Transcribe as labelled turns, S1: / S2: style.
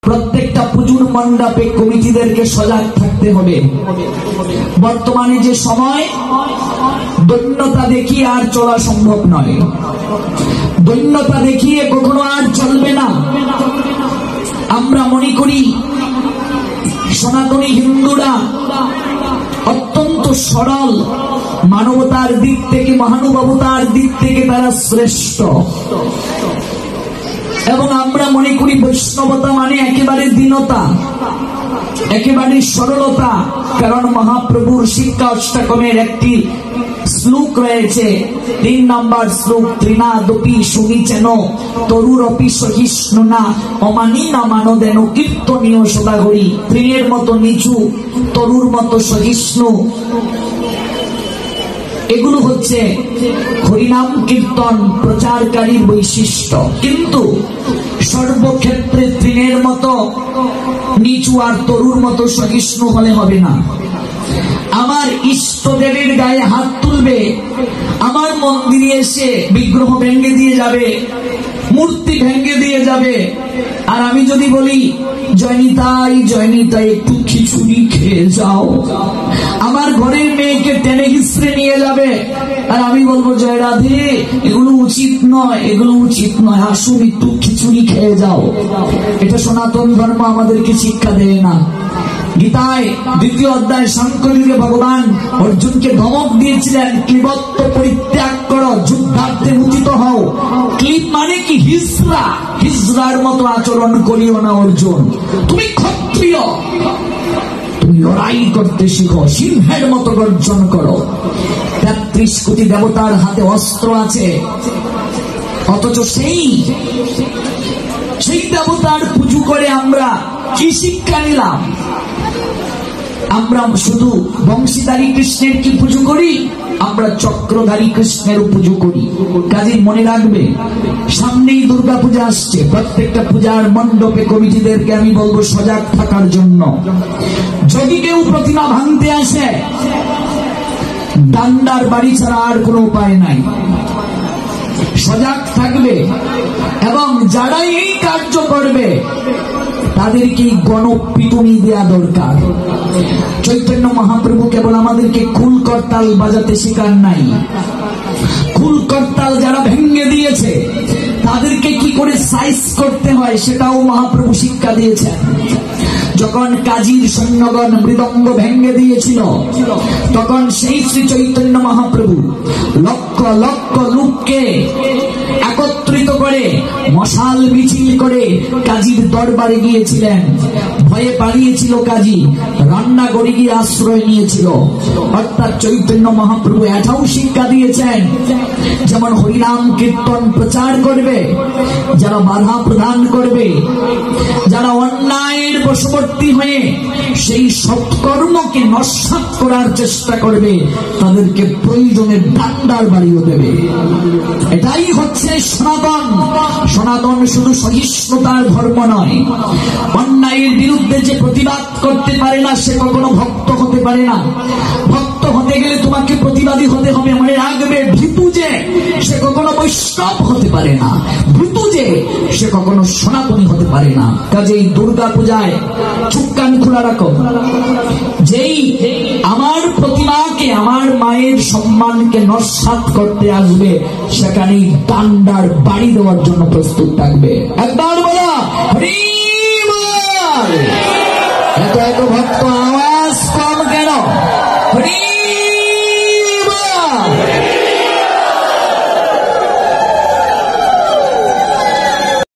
S1: প্রত্যেকটা পুজোর মণ্ডপে কমিটিদেরকে সজাগ থাকতে হবে। বর্তমানে যে সময়, দৈন্যতা দেখিয়ে আর চলা সম্ভব নয়, দৈন্যতা দেখিয়ে কখনো আর চলবে না। আমরা মনে করি সনাতনী হিন্দুরা অত্যন্ত সরল, মানবতার দিক থেকে, মহানুভবতার দিক থেকে তারা শ্রেষ্ঠ, এবং আমরা মনে করি বৈষ্ণবতা মানে একেবারে দীনতা, একেবারে সরলতা। কারণ মহাপ্রভুর শিক্ষা অষ্টকমের একটি শ্লোক রয়েছে, 3 নম্বর শ্লোক, ত্রিনাদপি সুমিচেন তরুরপি সহিষ্ণুনা অমানিনা মানদেন কীর্তনীয় সদাগরী। তৃণের মতো নিচু, তরুর মতো সহিষ্ণু, এগুলো হচ্ছে হরিনাম কীর্তন প্রচারকারীর বৈশিষ্ট্য। কিন্তু সর্বক্ষেত্রে তৃণের মতো নিচু আর তরুর মতো সহিষ্ণু হলে হবে না। আমার ইষ্টদেবের গায়ে হাত তুলবে, আমার মন্দিরে এসে বিগ্রহ ভেঙে দিয়ে যাবে, মূর্তি ভেঙে দিয়ে যাবে, আর আমি যদি বলি জয়নিতাই জয়নিতাই একটু খিচুড়ি খেয়ে যাও, আমার ঘরের মেয়েকে টেনে হিসড়ে নিয়ে যাবে, আর আমি বলবো জয় রাধে, এগুলো উচিত নয়, এগুলো উচিত নয়, আসুন একটু খিচুড়ি খেয়ে যাও। এটা সনাতন ধর্ম আমাদেরকে শিক্ষা দেয় না। গীতায় 2য় অধ্যায় সাংখ্যযোগে ভগবান অর্জুনকে ধমক দিয়েছিলেন, ক্লীবত্ব পরিত্যাগ করো, যুদ্ধার্থে উচিত হও। ক্লীব মানে কি? হিজড়া। হিজড়ার মতো আচরণ করিও না অর্জুন, তুমি ক্ষত্রিয়, তুমি লড়াই করতে শিখো, সিংহের মতো গর্জন করো। 33 কোটি দেবতার হাতে অস্ত্র আছে, অথচ সেই দেবতার পুজো করে আমরা কি শিক্ষা নিলাম? আমরা শুধু বংশীধারী কৃষ্ণের কি পুজো করি? আমরা চক্রধারী কৃষ্ণের পুজো করি। কাজে মনে রাখবে, সামনেই দুর্গা পূজা আসছে। প্রত্যেকটা পূজার মণ্ডপে কমিটিদেরকে আমি বলবো সজাগ থাকার জন্য। যদি কেউ প্রতিমা ভাঙতে আসে, ডান্ডার বাড়ি ছাড়া আর কোনো উপায় নাই, সজাগ থাকবে। এবং যারা এই কার্য করবে তাদেরকে গণপিটুনি দেওয়া দরকার। চৈতন্য মহাপ্রভু কেবল আমাদেরকে খুল করতাল বাজাতে শেখান নাই, খুল করতাল যারা ভেঙে দিয়েছে তাদেরকে কি করে সাইজ করতে হয় সেটাও মহাপ্রভু শিক্ষা দিয়েছেন। যখন কাজীর সৈন্যগণ মৃদঙ্গ ভেঙে দিয়েছিল, তখন সেই শ্রী চৈতন্য মহাপ্রভু লক্ষ লক্ষ লোককে একত্রিত করে মশাল মিছিল করে কাজীর দরবারে গিয়েছিলেন। ভয়ে পালিয়েছিল কাজী, রান্না করে গিয়ে আশ্রয় নিয়েছিল। অর্থাৎ চৈতন্য মহাপ্রভু এটাও শিক্ষা দিয়েছেন, যেমন হরিনাম কীর্তন প্রচার করবে, যারা বাধা প্রদান করবে, যারা অন্যায়ের বশবর্তী হয়ে সেই সৎকর্মকে নস্যাৎ করার চেষ্টা করবে, তাদেরকে প্রয়োজনে ডান্ডার বাড়িও দেবে। এটাই হচ্ছে সনাতন। সনাতন শুধু সহিষ্ণুতার ধর্ম নয়। অন্যায়ের বিরুদ্ধে যে প্রতিবাদ করতে পারে না, সে কখনো ভক্ত হতে পারে না। ভক্ত হতে গেলে তোমাকে প্রতিবাদী হতে হবে। মনে রাখবে, ভীতু যে সে কখনো বৈষ্ণব হতে পারে না, ভীতু যে সে কখনো সনাতনী হতে পারে না। কাজেই দুর্গা পূজায় চুপ কান খোলা রাখো। যেই আমার প্রতিমাকে, আমার মায়ের সম্মানকে নস্যাৎ করতে আসবে, সেখানেই ডান্ডার বাড়ি দেওয়ার জন্য প্রস্তুত থাকবে। একবার বলা হরি বল। এত এত ভক্ত